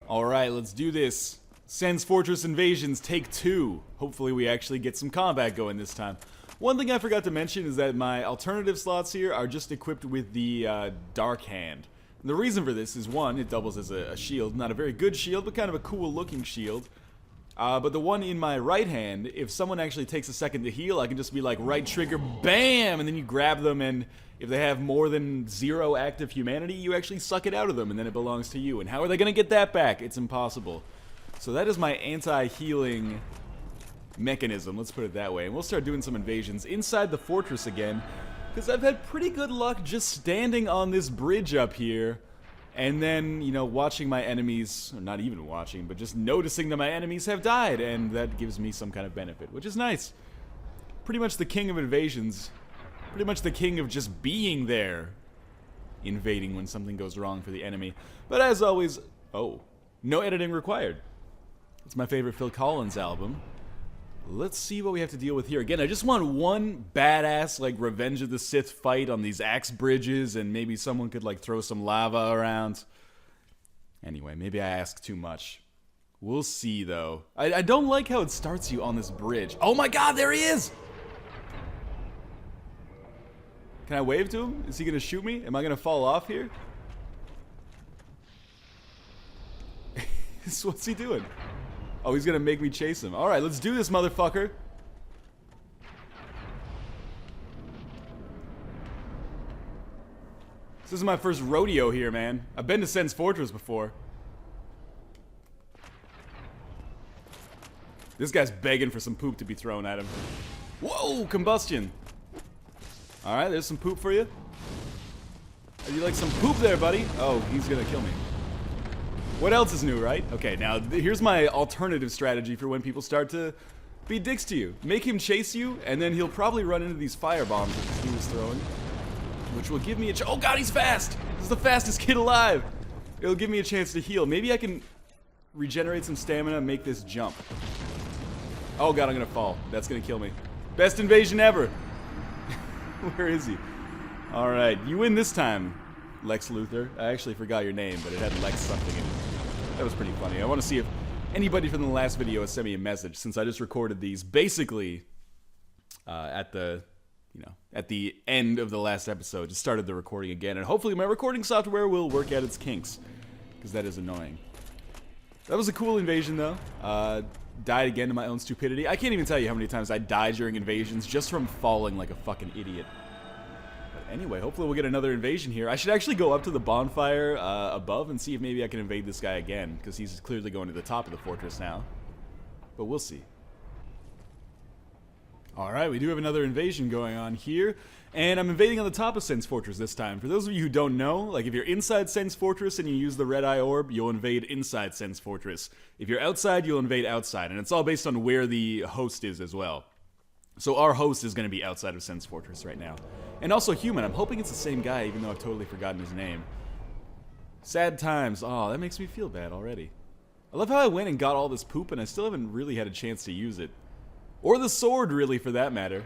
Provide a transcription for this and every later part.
Alright, let's do this. Sen's Fortress Invasions, take 2. Hopefully we actually get some combat going this time. One thing I forgot to mention is that my alternative slots here are just equipped with the Dark Hand. And the reason for this is, one, it doubles as a shield. Not a very good shield, but kind of a cool looking shield. But the one in my right hand, if someone actually takes a second to heal, I can just be like, right trigger, BAM! And then you grab them, and if they have more than 0 active humanity, you actually suck it out of them, and then it belongs to you. And how are they going to get that back? It's impossible. So that is my anti-healing mechanism, let's put it that way. And we'll start doing some invasions inside the fortress again, because I've had pretty good luck just standing on this bridge up here, and then, you know, watching my enemies, or not even watching, but just noticing that my enemies have died, and that gives me some kind of benefit, which is nice. Pretty much the king of invasions. Pretty much the king of just being there, invading when something goes wrong for the enemy. But as always, oh, no editing required. It's my favorite Phil Collins album. Let's see what we have to deal with here. Again, I just want one badass, like, Revenge of the Sith fight on these axe bridges, and maybe someone could, like, throw some lava around. Anyway, maybe I ask too much. We'll see, though. I don't like how it starts you on this bridge. Oh my god, there he is! Can I wave to him? Is he gonna shoot me? Am I gonna fall off here? What's he doing? Oh, he's gonna make me chase him. Alright, let's do this, motherfucker. This is my first rodeo here, man. I've been to Sen's Fortress before. This guy's begging for some poop to be thrown at him. Whoa, combustion. Alright, there's some poop for you. Would you like some poop there, buddy? Oh, he's gonna kill me. What else is new, right? Okay, now here's my alternative strategy for when people start to be dicks to you. Make him chase you, and then he'll probably run into these fire bombs that he was throwing, which will give me a oh god, he's fast! This is the fastest kid alive! It'll give me a chance to heal. Maybe I can regenerate some stamina and make this jump. Oh god, I'm gonna fall. That's gonna kill me. Best invasion ever! Where is he? Alright, you win this time, Lex Luthor. I actually forgot your name, but it had Lex something in it. That was pretty funny. I want to see if anybody from the last video has sent me a message, since I just recorded these basically at the end of the last episode. Just started the recording again, and hopefully my recording software will work out its kinks, because that is annoying. That was a cool invasion, though. Died again to my own stupidity. I can't even tell you how many times I died during invasions just from falling like a fucking idiot. Anyway, hopefully we'll get another invasion here. I should actually go up to the bonfire above and see if maybe I can invade this guy again, because he's clearly going to the top of the fortress now. But we'll see. Alright, we do have another invasion going on here, and I'm invading on the top of Sen's Fortress this time. For those of you who don't know, like, if you're inside Sen's Fortress and you use the Red Eye Orb, you'll invade inside Sen's Fortress. If you're outside, you'll invade outside, and it's all based on where the host is as well. So our host is going to be outside of Sen's Fortress right now. And also human. I'm hoping it's the same guy, even though I've totally forgotten his name. Sad times. Oh, that makes me feel bad already. I love how I went and got all this poop, and I still haven't really had a chance to use it. Or the sword, really, for that matter.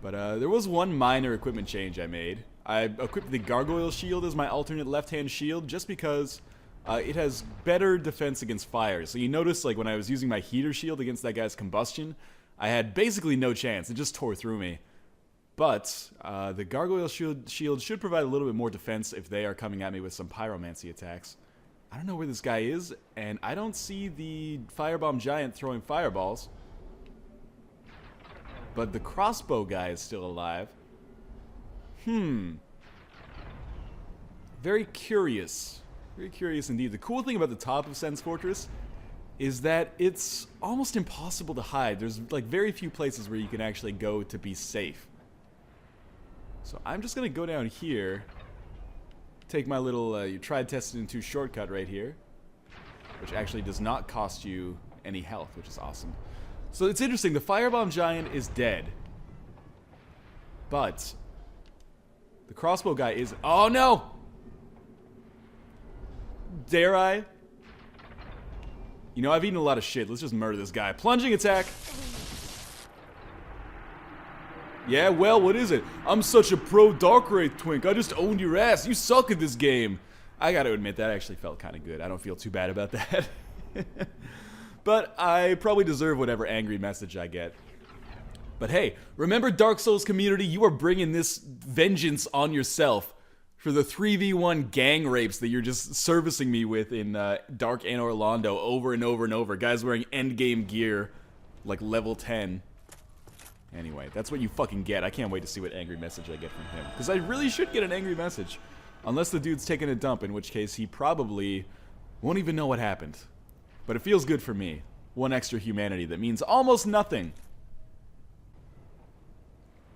But there was one minor equipment change I made. I equipped the Gargoyle Shield as my alternate left-hand shield, just because it has better defense against fire. So you notice, like, when I was using my heater shield against that guy's combustion, I had basically no chance. It just tore through me. But the Gargoyle Shield should provide a little bit more defense if they are coming at me with some pyromancy attacks. I don't know where this guy is, and I don't see the Firebomb Giant throwing fireballs. But the crossbow guy is still alive. Very curious. Very curious indeed. The cool thing about the top of Sen's Fortress is that it's almost impossible to hide. There's, like, very few places where you can actually go to be safe. So I'm just going to go down here, take my little you tried, tested, and 2 shortcut right here, which actually does not cost you any health, which is awesome. So it's interesting, the Firebomb Giant is dead, but the crossbow guy is... Oh no! Dare I? You know, I've eaten a lot of shit. Let's just murder this guy. Plunging attack! Yeah, well, what is it? I'm such a pro Dark Wraith twink. I just owned your ass. You suck at this game. I gotta admit, that actually felt kind of good. I don't feel too bad about that. But I probably deserve whatever angry message I get. But hey, remember Dark Souls community, you are bringing this vengeance on yourself for the 3v1 gang rapes that you're just servicing me with in Dark and Orlando over and over and over. Guys wearing endgame gear, like level 10. Anyway, that's what you fucking get. I can't wait to see what angry message I get from him. Because I really should get an angry message. Unless the dude's taking a dump, in which case he probably won't even know what happened. But it feels good for me. One extra humanity that means almost nothing.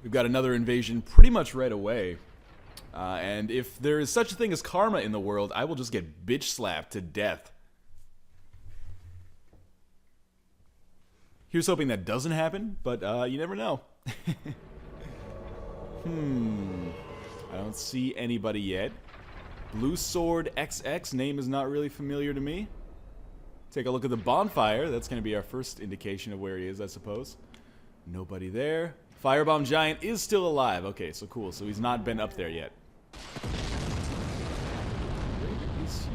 We've got another invasion pretty much right away. And if there is such a thing as karma in the world, I will just get bitch slapped to death. Here's hoping that doesn't happen, but you never know. I don't see anybody yet. Blue Sword XX, name is not really familiar to me. Take a look at the bonfire. That's going to be our first indication of where he is, I suppose. Nobody there. Firebomb Giant is still alive. Okay, so cool. So he's not been up there yet. Where is he?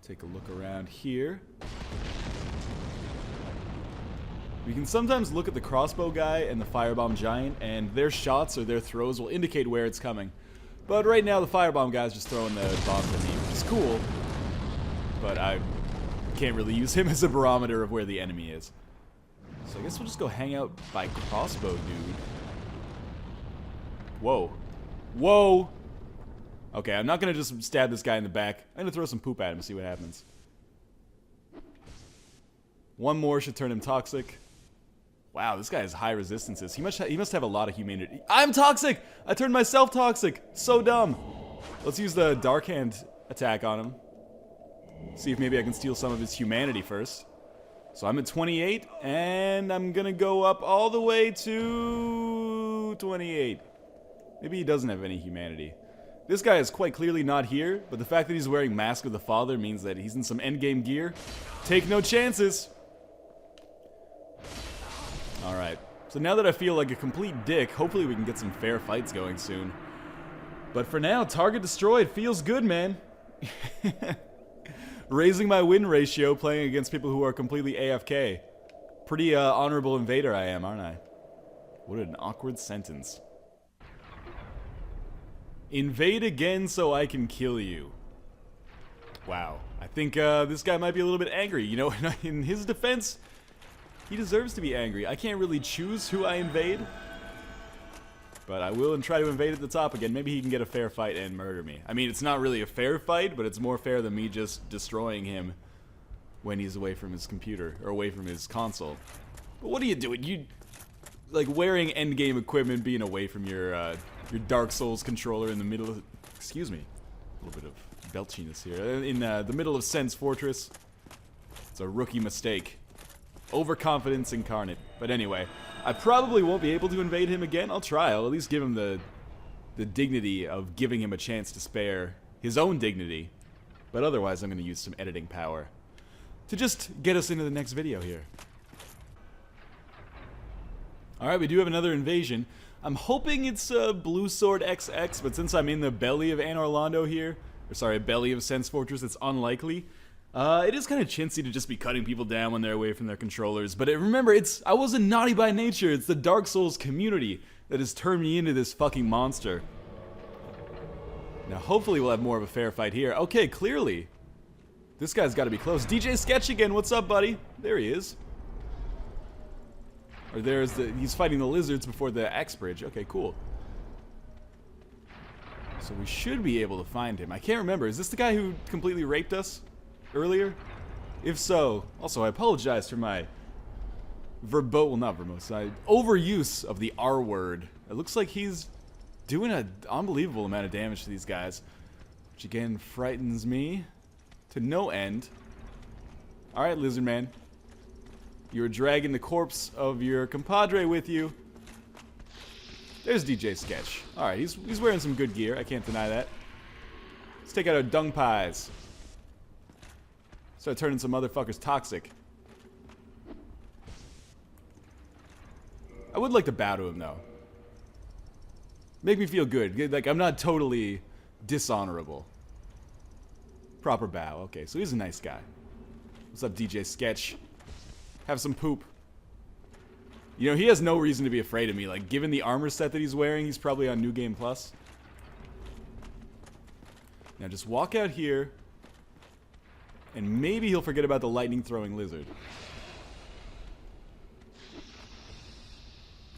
Take a look around here. We can sometimes look at the crossbow guy and the firebomb giant, and their shots or their throws will indicate where it's coming. But right now, the firebomb guy's just throwing the bombs at me, which is cool. But I can't really use him as a barometer of where the enemy is. So I guess we'll just go hang out by crossbow dude. Whoa. Whoa! Okay, I'm not gonna just stab this guy in the back. I'm gonna throw some poop at him and see what happens. One more should turn him toxic. Wow, this guy has high resistances. He must have a lot of humanity. I'm toxic! I turned myself toxic! So dumb! Let's use the Dark Hand attack on him. See if maybe I can steal some of his humanity first. So I'm at 28, and I'm gonna go up all the way to 28. Maybe he doesn't have any humanity. This guy is quite clearly not here, but the fact that he's wearing Mask of the Father means that he's in some endgame gear. Take no chances! Alright, so now that I feel like a complete dick, hopefully we can get some fair fights going soon. But for now, target destroyed feels good, man. Raising my win ratio playing against people who are completely AFK. Pretty honorable invader I am, aren't I? What an awkward sentence. Invade again so I can kill you. Wow. I think this guy might be a little bit angry. You know, in his defense, he deserves to be angry. I can't really choose who I invade. But I will and try to invade at the top again. Maybe he can get a fair fight and murder me. I mean, it's not really a fair fight, but it's more fair than me just destroying him when he's away from his computer, or away from his console. But what are you doing? You, like, wearing endgame equipment, being away from your Dark Souls controller in the middle of... Excuse me. A little bit of belchiness here. In the middle of Sen's Fortress. It's a rookie mistake. Overconfidence incarnate. But anyway, I probably won't be able to invade him again. I'll try. I'll at least give him the dignity of giving him a chance to spare his own dignity. But otherwise, I'm going to use some editing power to just get us into the next video here. Alright, we do have another invasion. I'm hoping it's Blue Sword XX, but since I'm in the belly of Anne Orlando here, or sorry, belly of Sen's Fortress, it's unlikely. It is kind of chintzy to just be cutting people down when they're away from their controllers, but remember, I wasn't naughty by nature. It's the Dark Souls community that has turned me into this fucking monster. Now, hopefully we'll have more of a fair fight here. Okay, clearly. This guy's got to be close. DJ Sketch again, what's up, buddy? There he is. Or he's fighting the lizards before the axe bridge. Okay, cool. So we should be able to find him. I can't remember. Is this the guy who completely raped us earlier? If so, also I apologize for my overuse of the R word. It looks like he's doing an unbelievable amount of damage to these guys, which again frightens me to no end. Alright, Lizard Man. You're dragging the corpse of your compadre with you. There's DJ Sketch. Alright, he's wearing some good gear. I can't deny that. Let's take out our dung pies. Start turning some motherfuckers toxic. I would like to bow to him, though. Make me feel good. Like, I'm not totally dishonorable. Proper bow. Okay, so he's a nice guy. What's up, DJ Sketch? Have some poop. You know, he has no reason to be afraid of me. Like, given the armor set that he's wearing, he's probably on New Game Plus. Now just walk out here, and maybe he'll forget about the lightning-throwing lizard.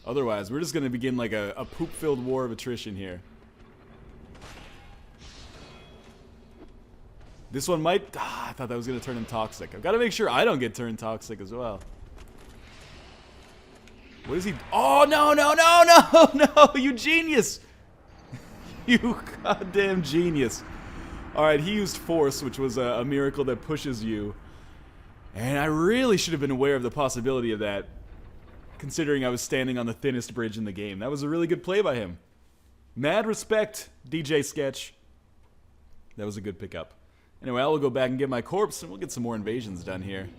Otherwise, we're just going to begin like a poop-filled war of attrition here. This one might... I thought that was going to turn him toxic. I've got to make sure I don't get turned toxic as well. What is he... Oh, no, no, no, no, no! You genius! You goddamn genius. Alright, he used force, which was a miracle that pushes you. And I really should have been aware of the possibility of that, considering I was standing on the thinnest bridge in the game. That was a really good play by him. Mad respect, DJ Sketch. That was a good pickup. Anyway, I will go back and get my corpse, and we'll get some more invasions done here.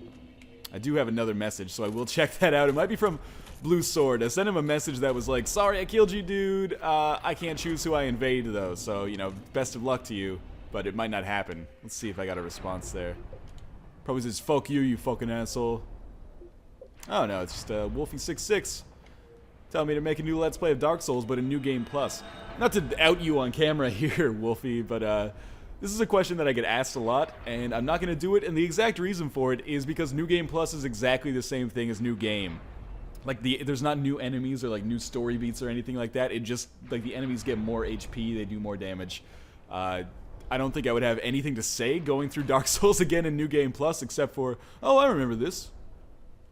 I do have another message, so I will check that out. It might be from Blue Sword. I sent him a message that was like, sorry I killed you, dude. I can't choose who I invade, though, so, you know, best of luck to you. But it might not happen. Let's see if I got a response there. Probably says, fuck you, you fucking asshole. Oh no, it's just Wolfie66 telling me to make a new Let's Play of Dark Souls, but in New Game Plus. Not to out you on camera here, Wolfie, but this is a question that I get asked a lot, and I'm not going to do it, and the exact reason for it is because New Game Plus is exactly the same thing as New Game. Like, there's not new enemies or, like, new story beats or anything like that. It just, like, the enemies get more HP, they do more damage. I don't think I would have anything to say going through Dark Souls again in New Game Plus, except for, oh, I remember this.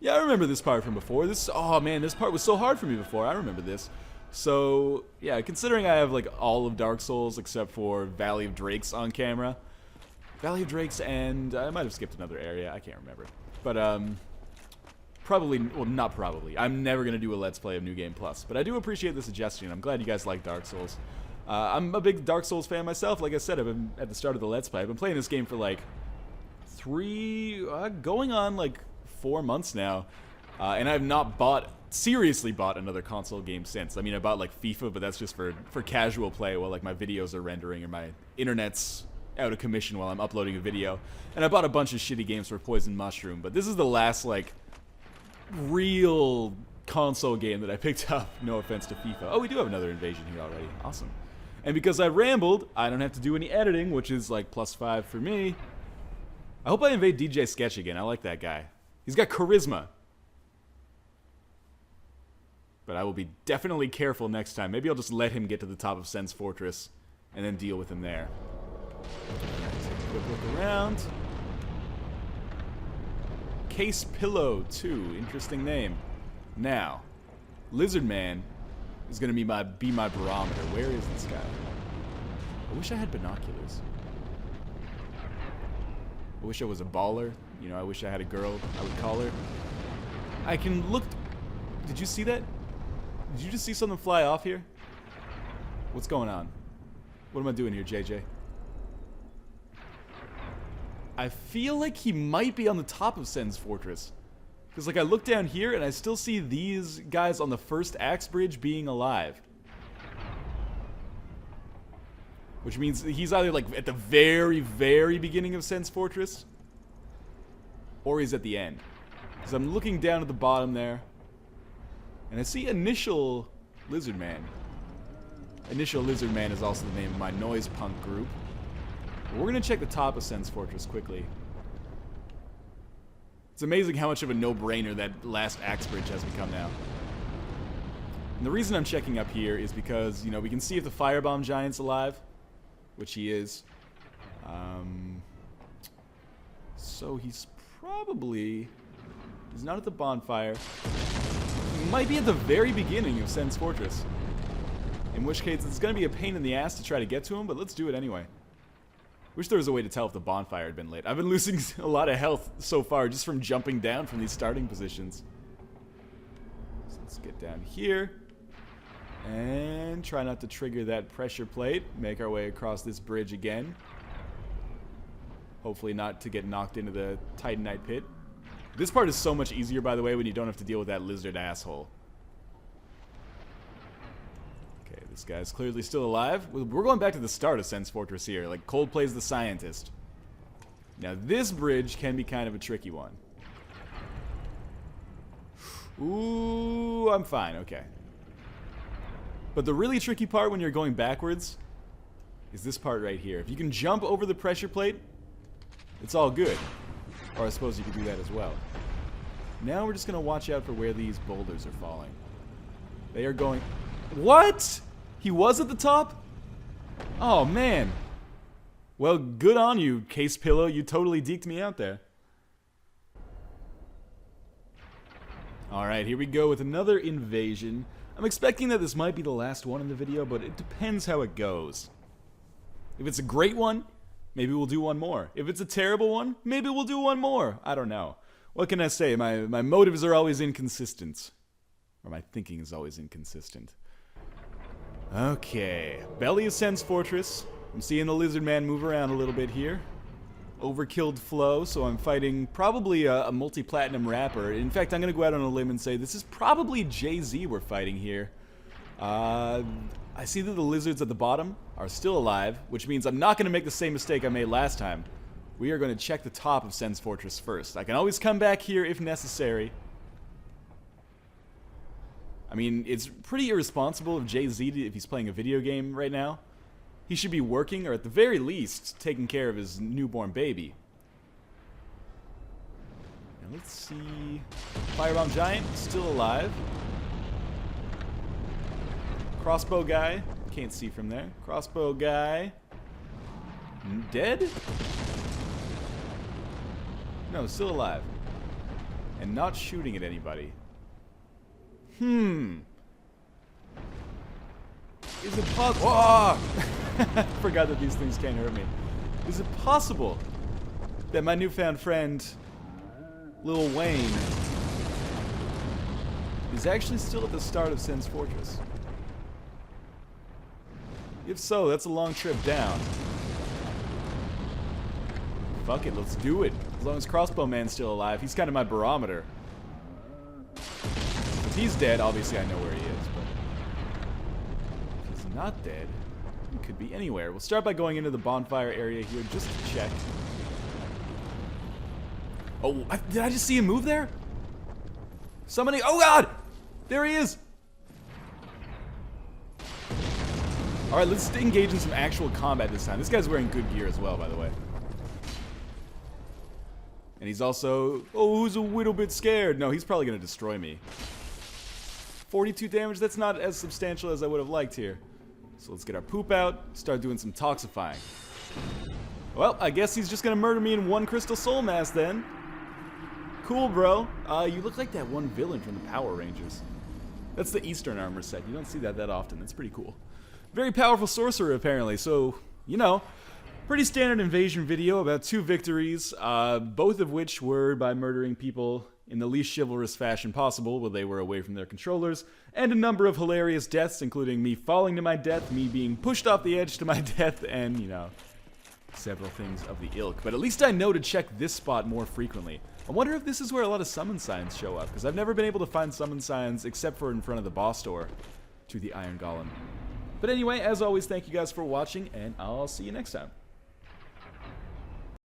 Yeah, I remember this part from before. Oh man, this part was so hard for me before. I remember this. So, yeah, considering I have, like, all of Dark Souls except for Valley of Drakes on camera. Valley of Drakes and I might have skipped another area. I can't remember. But, probably, well, not probably. I'm never going to do a Let's Play of New Game Plus. But I do appreciate the suggestion. I'm glad you guys like Dark Souls. I'm a big Dark Souls fan myself. Like I said, I've been at the start of the Let's Play. I've been playing this game for like going on like 4 months now, and I've not seriously bought another console game since. I mean, I bought like FIFA, but that's just for casual play while like my videos are rendering or my internet's out of commission while I'm uploading a video. And I bought a bunch of shitty games for Poison Mushroom, but this is the last like real console game that I picked up. No offense to FIFA. Oh, we do have another invasion here already. Awesome. And because I rambled, I don't have to do any editing, which is like +5 for me. I hope I invade DJ Sketch again. I like that guy. He's got charisma. But I will be definitely careful next time. Maybe I'll just let him get to the top of Sen's Fortress and then deal with him there. Take a quick look around. Case Pillow 2. Interesting name. Now, Lizard Man is going to be my barometer. Where is this guy? I wish I had binoculars. I wish I was a baller. You know, I wish I had a girl I would call her. I can look... Did you see that? Did you just see something fly off here? What's going on? What am I doing here, JJ? I feel like he might be on the top of Sen's Fortress. Because, like, I look down here, and I still see these guys on the first axe bridge being alive. Which means he's either, like, at the very, very beginning of Sen's Fortress, or he's at the end. Because I'm looking down at the bottom there, and I see Initial Lizard Man. Initial Lizard Man is also the name of my noise punk group. But we're going to check the top of Sen's Fortress quickly. It's amazing how much of a no-brainer that last axe bridge has become now. And the reason I'm checking up here is because, you know, we can see if the Firebomb Giant's alive, which he is. So he's probably... He's not at the bonfire. He might be at the very beginning of Sen's Fortress. In which case, it's going to be a pain in the ass to try to get to him, but let's do it anyway. Wish there was a way to tell if the bonfire had been lit. I've been losing a lot of health so far just from jumping down from these starting positions. So let's get down here. And try not to trigger that pressure plate. Make our way across this bridge again. Hopefully not to get knocked into the Titanite pit. This part is so much easier, by the way, when you don't have to deal with that lizard asshole. Okay, This guy's clearly still alive. We're going back to the start of Sen's Fortress here. Like, Coldplay's the scientist. Now, this bridge can be kind of a tricky one. Ooh, I'm fine. Okay. But the really tricky part when you're going backwards is this part right here. If you can jump over the pressure plate, it's all good. Or I suppose you could do that as well. Now we're just going to watch out for where these boulders are falling. They are going... What? He was at the top? Oh, man. Well, good on you, Case Pillow. You totally deked me out there. Alright, here we go with another invasion. I'm expecting that this might be the last one in the video, but it depends how it goes. If it's a great one, maybe we'll do one more. If it's a terrible one, maybe we'll do one more. I don't know. What can I say? My motives are always inconsistent. Or my thinking is always inconsistent. Okay. Belly of Sen's Fortress. I'm seeing the lizard man move around a little bit here. Overkilled flow, so I'm fighting probably a multi-platinum rapper. In fact, I'm going to go out on a limb and say this is probably Jay-Z we're fighting here. I see that the lizards at the bottom are still alive, which means I'm not going to make the same mistake I made last time. We are going to check the top of Sen's Fortress first. I can always come back here if necessary. I mean, it's pretty irresponsible of Jay-Z if he's playing a video game right now. He should be working, or at the very least, taking care of his newborn baby. Now let's see... Firebomb Giant, still alive. Crossbow guy, can't see from there. Crossbow guy... Dead? No, still alive. And not shooting at anybody. Is it possible? Oh! Forgot that these things can't hurt me. Is it possible that my newfound friend, Lil Wayne, is actually still at the start of Sen's Fortress? If so, that's a long trip down. Fuck it, let's do it. As long as Crossbow Man's still alive, he's kind of my barometer. If he's dead, obviously I know where he is, but if he's not dead, he could be anywhere. We'll start by going into the bonfire area here just to check. Oh, did I just see him move there? Somebody, oh god! There he is! Alright, let's engage in some actual combat this time. This guy's wearing good gear as well, by the way. And he's also, oh, who's a little bit scared? No, he's probably going to destroy me. 42 damage, that's not as substantial as I would have liked here. So let's get our poop out, start doing some toxifying. Well, I guess he's just going to murder me in one crystal soul mass then. Cool, bro. You look like that one villain from the Power Rangers. That's the Eastern armor set. You don't see that often. That's pretty cool. Very powerful sorcerer, apparently. So, you know, pretty standard invasion video about 2 victories, both of which were by murdering people in the least chivalrous fashion possible while they were away from their controllers, and a number of hilarious deaths, including me falling to my death, me being pushed off the edge to my death, and, you know, several things of the ilk. But at least I know to check this spot more frequently. I wonder if this is where a lot of summon signs show up, because I've never been able to find summon signs except for in front of the boss door to the Iron Golem. But anyway, as always, thank you guys for watching, and I'll see you next time.